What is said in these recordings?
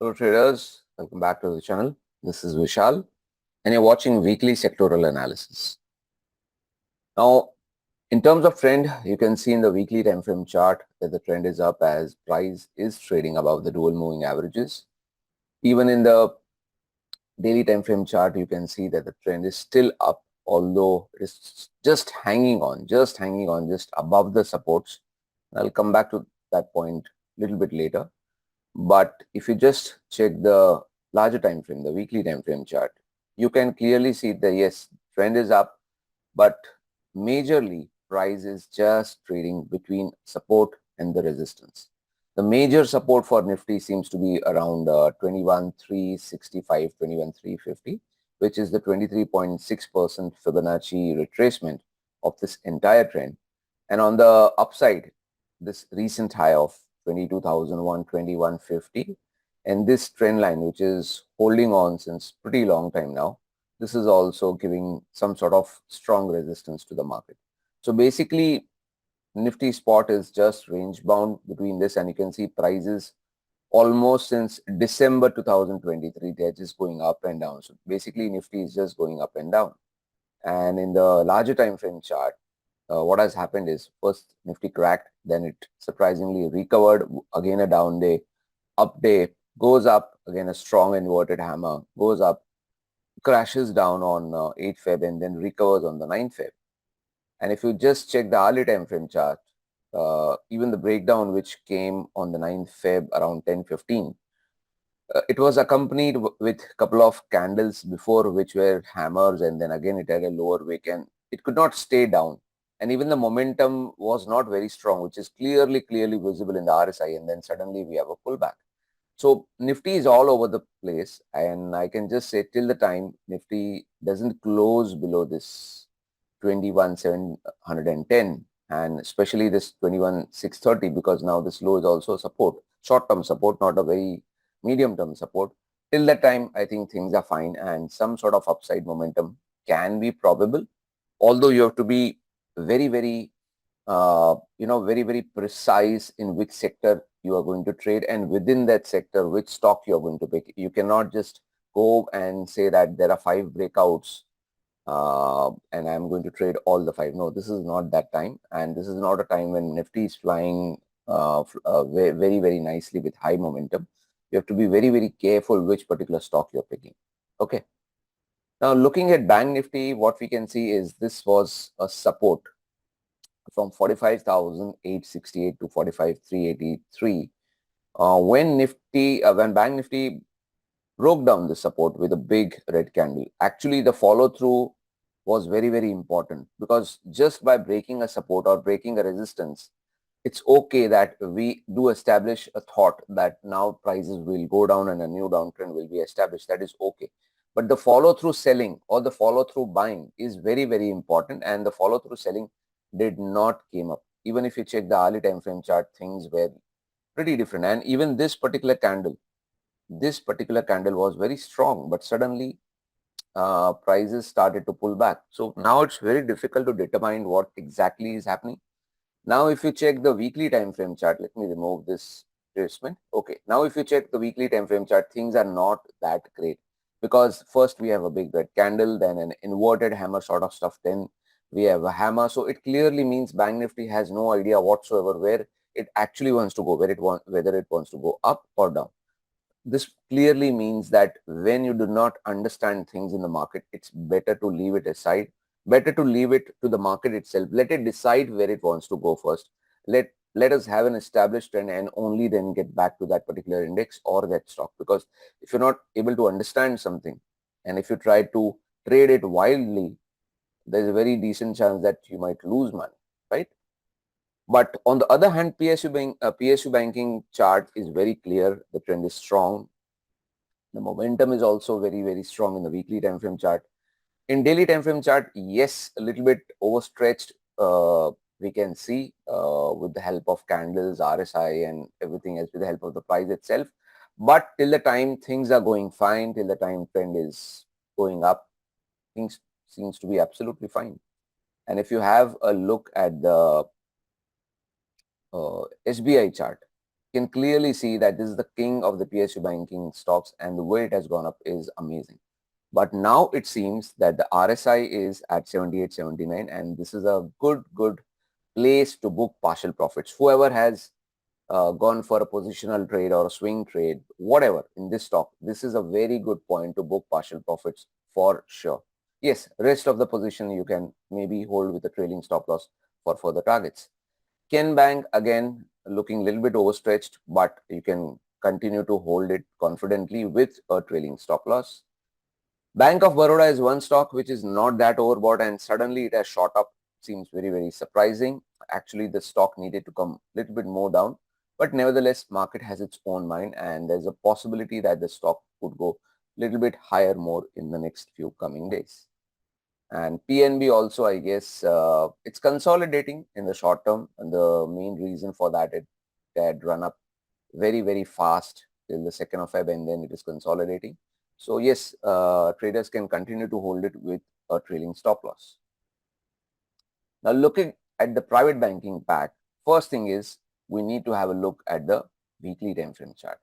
Hello traders, welcome back to the channel. This is Vishal and you're watching weekly sectoral analysis. Now, in terms of trend, you can see in the weekly time frame chart that the trend is up as price is trading above the dual moving averages. Even in the daily time frame chart, you can see that the trend is still up, although it is just hanging on, just above the supports. I'll come back to that point a little bit later. But if you just check the larger time frame, the weekly time frame chart, you can clearly see that yes, trend is up, but majorly price is just trading between support and the resistance. The major support for Nifty seems to be around 21,365, 21,350, which is the 23.6% Fibonacci retracement of this entire trend. And on the upside, this recent high of 22,001, 2150, and this trend line, which is holding on since pretty long time now, this is also giving some sort of strong resistance to the market. So basically, Nifty spot is just range bound between this, and you can see prices almost since December 2023, they're just going up and down. So basically, Nifty is just going up and down. And in the larger time frame chart, what has happened is first Nifty cracked, then it surprisingly recovered, again a down day, up day, goes up, again a strong inverted hammer, goes up, crashes down on 8 Feb and then recovers on the 9 Feb. And if you just check the hourly time frame chart, even the breakdown which came on the 9th Feb around 10:15, it was accompanied with a couple of candles before which were hammers, and then again it had a lower wick and it could not stay down. And even the momentum was not very strong, which is clearly visible in the RSI, and then suddenly we have a pullback. So Nifty is all over the place, and I can just say till the time Nifty doesn't close below this 21,710 and especially this 21,630, because now this low is also support, short-term support, not a very medium-term support. Till that time, I think things are fine and some sort of upside momentum can be probable, although you have to be very very precise in which sector you are going to trade, and within that sector which stock you are going to pick. You cannot just go and say that there are 5 breakouts and I'm going to trade all the 5. No, this is not that time, and this is not a time when Nifty is flying very nicely with high momentum. You have to be very careful which particular stock you're picking. Okay. Now looking at Bank Nifty, what we can see is this was a support from 45,868 to 45,383. When Bank Nifty broke down the support with a big red candle, actually the follow through was very important, because just by breaking a support or breaking a resistance, it's okay that we do establish a thought that now prices will go down and a new downtrend will be established. That is okay. But the follow through selling or the follow through buying is very important, and the follow through selling did not came up. Even if you check the hourly time frame chart, things were pretty different. And even this particular candle was very strong, but suddenly prices started to pull back. So now it's very difficult to determine what exactly is happening. Now if you check the weekly time frame chart, let me remove this placement. Okay, now if you check the weekly time frame chart, things are not that great, because first we have a big red candle, then an inverted hammer sort of stuff, then we have a hammer. So it clearly means Bank Nifty has no idea whatsoever where it actually wants to go, whether it wants to go up or down. This clearly means that when you do not understand things in the market, it's better to leave it aside, better to leave it to the market itself. Let it decide where it wants to go first. Let us have an established trend and only then get back to that particular index or that stock. Because if you're not able to understand something and if you try to trade it wildly, there's a very decent chance that you might lose money, right? But on the other hand, PSU banking chart is very clear. The trend is strong. The momentum is also very strong in the weekly time frame chart. In daily time frame chart, yes, a little bit overstretched. We can see with the help of candles, RSI, and everything else, with the help of the price itself. But till the time things are going fine, till the time trend is going up, things seems to be absolutely fine. And if you have a look at the SBI chart, can clearly see that this is the king of the PSU banking stocks, and the way it has gone up is amazing. But now it seems that the RSI is at 78, 79, and this is a good place to book partial profits. Whoever has gone for a positional trade or a swing trade, whatever in this stock, this is a very good point to book partial profits for sure. Yes, rest of the position you can maybe hold with a trailing stop loss for further targets. Ken Bank again looking a little bit overstretched, but you can continue to hold it confidently with a trailing stop loss. Bank of Baroda is one stock which is not that overbought, and suddenly it has shot up. Seems very surprising. Actually, the stock needed to come a little bit more down, but nevertheless, market has its own mind, and there's a possibility that the stock could go a little bit higher more in the next few coming days. And PNB also, I guess, it's consolidating in the short term, and the main reason for that, it had run up very fast till the 2nd of Feb, and then it is consolidating. So yes, traders can continue to hold it with a trailing stop loss. Now looking at the private banking pack, first thing is we need to have a look at the weekly time frame chart.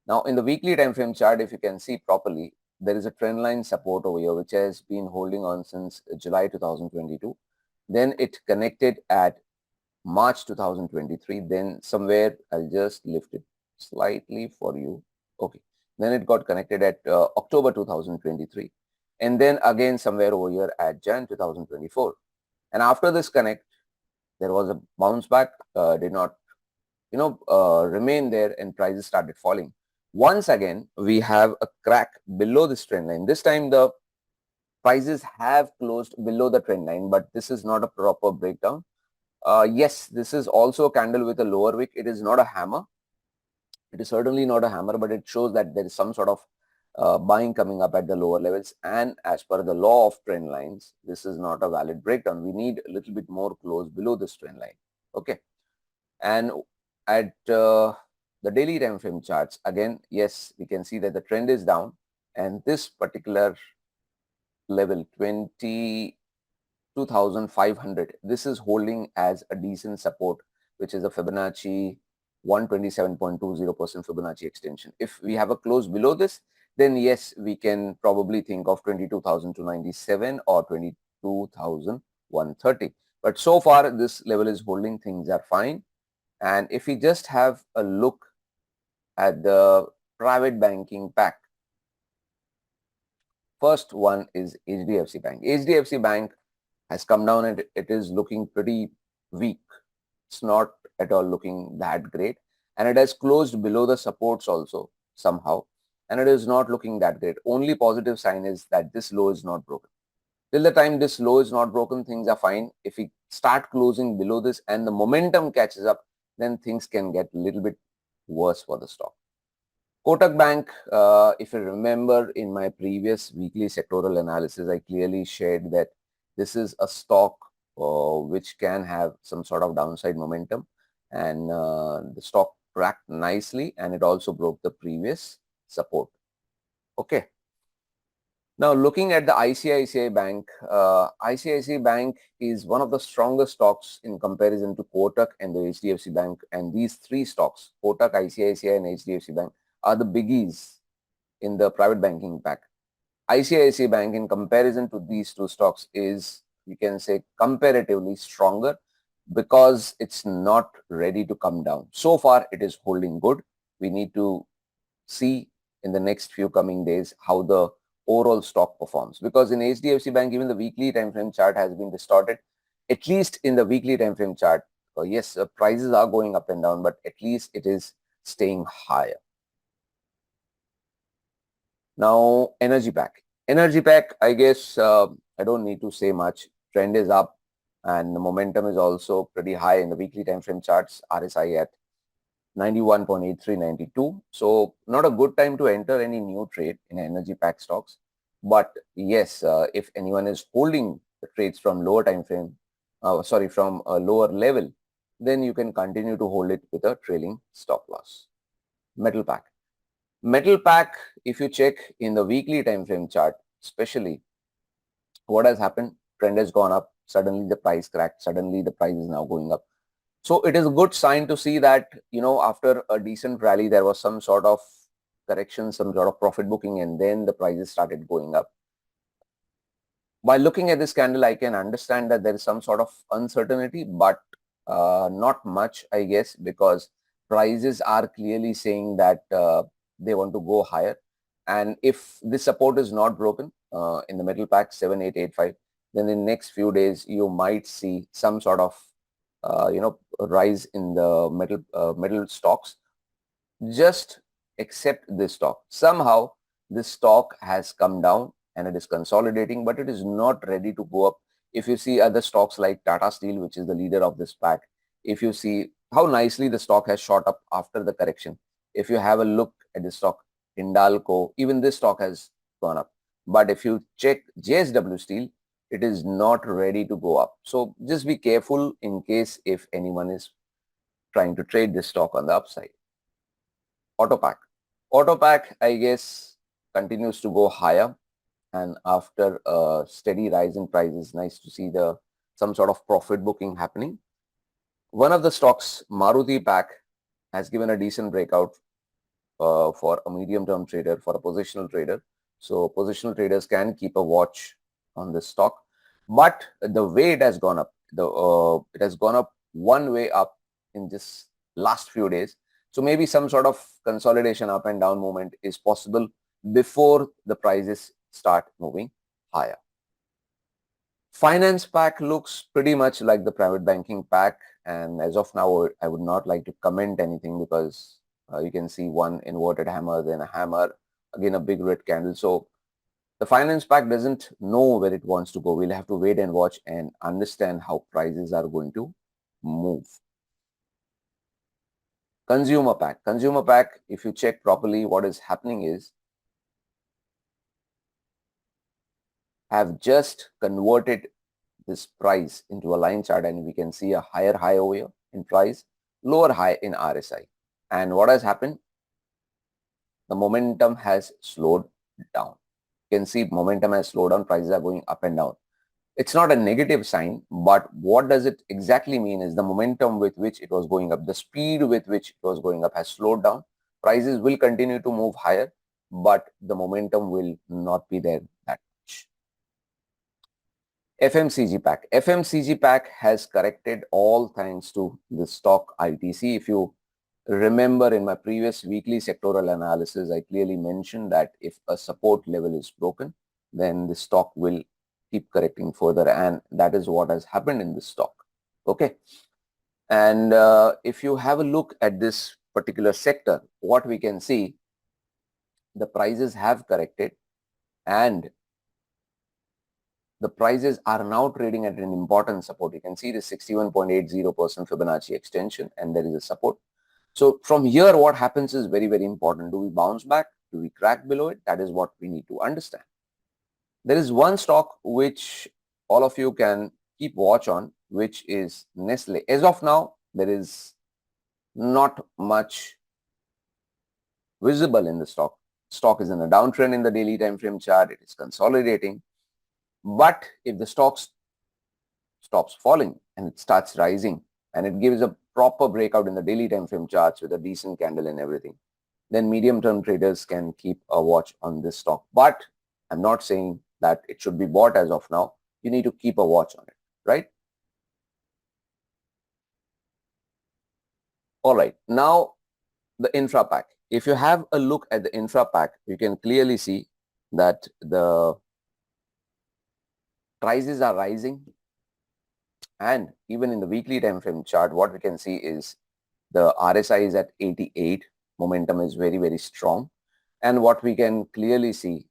Now in the weekly time frame chart, if you can see properly, there is a trend line support over here which has been holding on since July 2022. Then it connected at March 2023. Then somewhere, I'll just lift it slightly for you. Okay. Then it got connected at October 2023. And then again somewhere over here at Jan 2024. And after this connect, there was a bounce back, did not remain there, and prices started falling. Once again, we have a crack below this trend line. This time the prices have closed below the trend line, but this is not a proper breakdown. Yes, this is also a candle with a lower wick. It is not a hammer. It is certainly not a hammer, but it shows that there is some sort of buying coming up at the lower levels. And as per the law of trend lines, this is not a valid breakdown. We need a little bit more close below this trend line. Okay. And at the daily time frame charts, again, yes, we can see that the trend is down, and this particular level 22,500, this is holding as a decent support, which is a Fibonacci 127.20% Fibonacci extension. If we have a close below this, then yes, we can probably think of 22,297 or 22,130. But so far, this level is holding, things are fine. And if we just have a look at the private banking pack, first one is HDFC Bank. HDFC Bank has come down and it is looking pretty weak. It's not at all looking that great, and it has closed below the supports also somehow, and it is not looking that great. Only positive sign is that this low is not broken. Till the time this low is not broken, things are fine. If we start closing below this and the momentum catches up, then things can get a little bit worse for the stock. Kotak Bank, if you remember in my previous weekly sectoral analysis, I clearly shared that this is a stock which can have some sort of downside momentum, and the stock cracked nicely, and it also broke the previous support. Okay. Now looking at the ICICI Bank, ICICI Bank is one of the strongest stocks in comparison to Kotak and the HDFC Bank, and these three stocks, Kotak, ICICI and HDFC Bank, are the biggies in the private banking pack. ICICI Bank in comparison to these two stocks is, you can say, comparatively stronger because it's not ready to come down. So far, it is holding good. We need to see in the next few coming days how the overall stock performs, because in HDFC Bank, even the weekly time frame chart has been distorted. At least in the weekly time frame chart, yes, prices are going up and down, but at least it is staying higher. Now, Energy Pack. Energy Pack, I guess I don't need to say much. Trend is up and the momentum is also pretty high in the weekly time frame charts. RSI at 91.8392. So not a good time to enter any new trade in Energy Pack stocks. But yes, if anyone is holding the trades from lower time frame, from a lower level, then you can continue to hold it with a trailing stop loss. Metal Pack. Metal Pack, if you check in the weekly time frame chart, especially, what has happened? Trend has gone up. Suddenly the price cracked. Suddenly the price is now going up. So it is a good sign to see that, after a decent rally, there was some sort of correction, some sort of profit booking, and then the prices started going up. By looking at this candle, I can understand that there is some sort of uncertainty, but not much, I guess, because prices are clearly saying that they want to go higher. And if this support is not broken in the middle pack 7885, then in the next few days you might see some sort of rise in the middle stocks. Just accept this stock. Somehow this stock has come down and it is consolidating, but it is not ready to go up. If you see other stocks like Tata Steel, which is the leader of this pack, if you see how nicely the stock has shot up after the correction, if you have a look at the stock, Hindalco, even this stock has gone up. But if you check JSW Steel, it is not ready to go up. So just be careful in case if anyone is trying to trade this stock on the upside. Autopack. Autopack, I guess, continues to go higher, and after a steady rise in prices, nice to see some sort of profit booking happening. One of the stocks, Maruti Pack, has given a decent breakout for a medium-term trader, for a positional trader. So positional traders can keep a watch on this stock. But the way it has gone up, it has gone up one way up in this last few days. So maybe some sort of consolidation up and down movement is possible before the prices start moving higher. Finance pack looks pretty much like the private banking pack, and as of now I would not like to comment anything because you can see one inverted hammer, then a hammer, again a big red candle. So the finance pack doesn't know where it wants to go. We'll have to wait and watch and understand how prices are going to move. Consumer pack, if you check properly, what is happening is have just converted this price into a line chart, and we can see a higher high over here in price, lower high in RSI. And what has happened? The momentum has slowed down. You can see momentum has slowed down, prices are going up and down. It's not a negative sign, but what does it exactly mean is the momentum with which it was going up, the speed with which it was going up has slowed down. Prices will continue to move higher, but the momentum will not be there that much. FMCG pack. FMCG pack has corrected all thanks to the stock ITC. If you remember in my previous weekly sectoral analysis, I clearly mentioned that if a support level is broken, then the stock will keep correcting further, and that is what has happened in this stock. Okay. And if you have a look at this particular sector, what we can see, the prices have corrected and the prices are now trading at an important support. You can see the 61.80% Fibonacci extension, and there is a support. So from here, what happens is very, very important. Do we bounce back? Do we crack below it? That is what we need to understand. There is one stock which all of you can keep watch on, which is Nestle. As of now, there is not much visible in the stock. Stock is in a downtrend in the daily time frame chart. It is consolidating. But if the stock stops falling and it starts rising and it gives a proper breakout in the daily time frame charts with a decent candle and everything, then medium term traders can keep a watch on this stock. But I'm not saying that it should be bought as of now. You need to keep a watch on it, right? All right. Now the infra pack. If you have a look at the infra pack, you can clearly see that the prices are rising, and even in the weekly time frame chart, what we can see is the RSI is at 88. Momentum is very, very strong. And what we can clearly see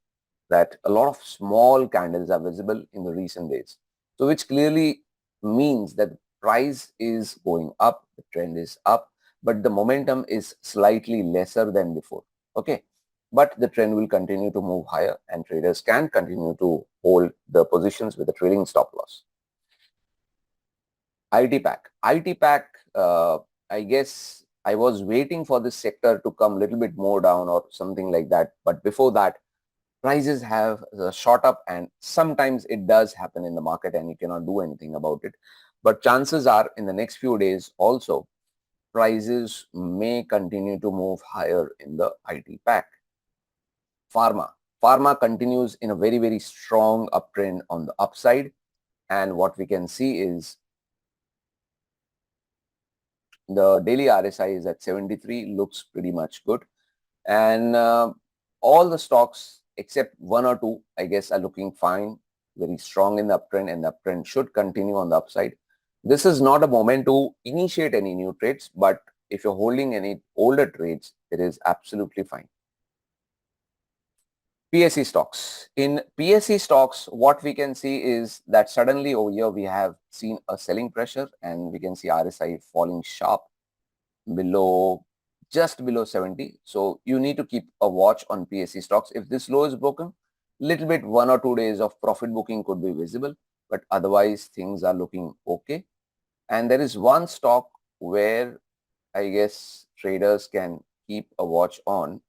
that a lot of small candles are visible in the recent days. So which clearly means that price is going up, the trend is up, but the momentum is slightly lesser than before. Okay. But the trend will continue to move higher and traders can continue to hold the positions with a trailing stop loss. IT pack. IT pack, I guess I was waiting for this sector to come a little bit more down or something like that. But before that, prices have shot up, and sometimes it does happen in the market and you cannot do anything about it. But chances are in the next few days also, prices may continue to move higher in the IT pack. Pharma. Pharma continues in a very, very strong uptrend on the upside. And what we can see is the daily RSI is at 73, looks pretty much good. And all the stocks except one or two, I guess, are looking fine, very strong in the uptrend, and the uptrend should continue on the upside. This is not a moment to initiate any new trades, but if you're holding any older trades, it is absolutely fine. PSE stocks. In PSE stocks, what we can see is that suddenly over here we have seen a selling pressure, and we can see RSI falling sharp below, just below 70. So you need to keep a watch on PSE stocks. If this low is broken, little bit 1 or 2 days of profit booking could be visible, but otherwise things are looking okay. And there is one stock where I guess traders can keep a watch on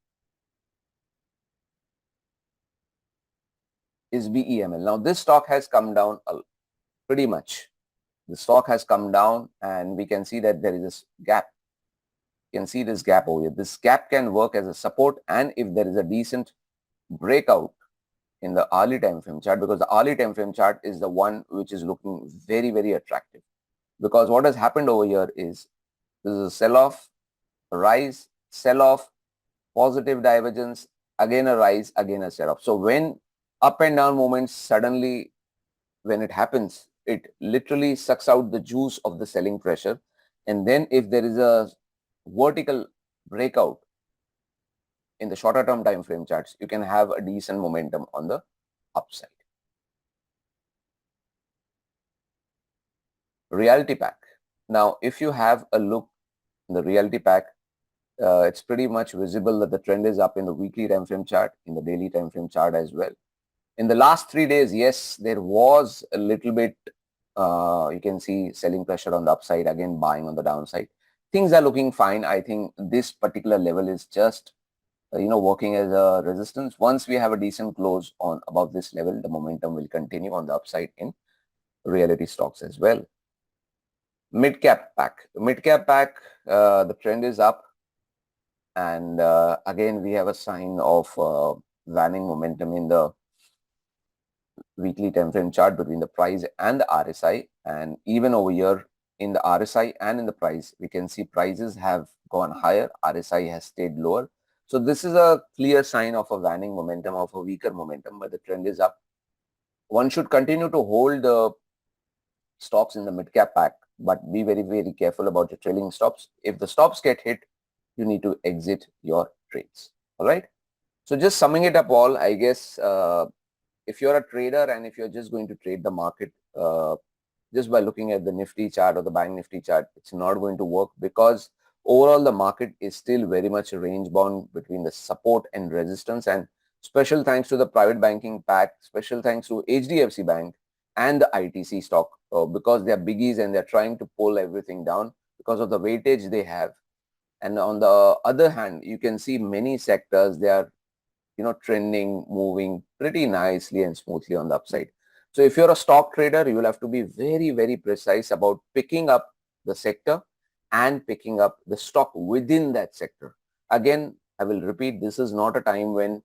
is BEML. Now this stock has come down pretty much. The stock has come down, and we can see that there is this gap. You can see this gap over here. This gap can work as a support, and if there is a decent breakout in the early time frame chart, because the early time frame chart is the one which is looking very, very attractive, because what has happened over here is this is a sell-off, rise, sell-off, positive divergence, again a rise, again a sell-off. So when up and down movements suddenly, when it happens, it literally sucks out the juice of the selling pressure. And then if there is a vertical breakout in the shorter term time frame charts, you can have a decent momentum on the upside. Realty pack. Now, if you have a look in the realty pack, it's pretty much visible that the trend is up in the weekly time frame chart, in the daily time frame chart as well. In the last 3 days, yes, there was a little bit, you can see selling pressure on the upside, again buying on the downside. Things are looking fine. I think this particular level is just, working as a resistance. Once we have a decent close on above this level, the momentum will continue on the upside in reality stocks as well. Mid-cap pack. Mid-cap pack, the trend is up. And again, we have a sign of waning momentum in the weekly time frame chart between the price and the RSI. And even over here in the RSI and in the price, we can see prices have gone higher, RSI has stayed lower. So this is a clear sign of a waning momentum, of a weaker momentum, but the trend is up. One should continue to hold the stocks in the mid cap pack, but be very, very careful about your trailing stops. If the stops get hit, you need to exit your trades. All right. So just summing it up all, I guess, if you're a trader and if you're just going to trade the market just by looking at the Nifty chart or the Bank Nifty chart, it's not going to work, because overall the market is still very much range bound between the support and resistance. And special thanks to the private banking pack, special thanks to HDFC Bank and the ITC stock, because they are biggies and they're trying to pull everything down because of the weightage they have. And on the other hand, you can see many sectors, they are trending, moving pretty nicely and smoothly on the upside. So if you're a stock trader, you will have to be very, very precise about picking up the sector and picking up the stock within that sector. Again, I will repeat, this is not a time when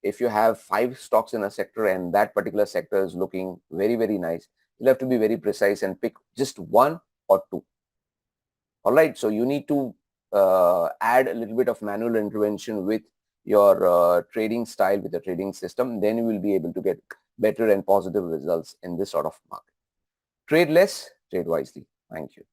if you have 5 stocks in a sector and that particular sector is looking very, very nice, you'll have to be very precise and pick just 1 or 2. All right. So you need to add a little bit of manual intervention with your trading style, with the trading system. Then you will be able to get better and positive results in this sort of market. Trade less, trade wisely. Thank you.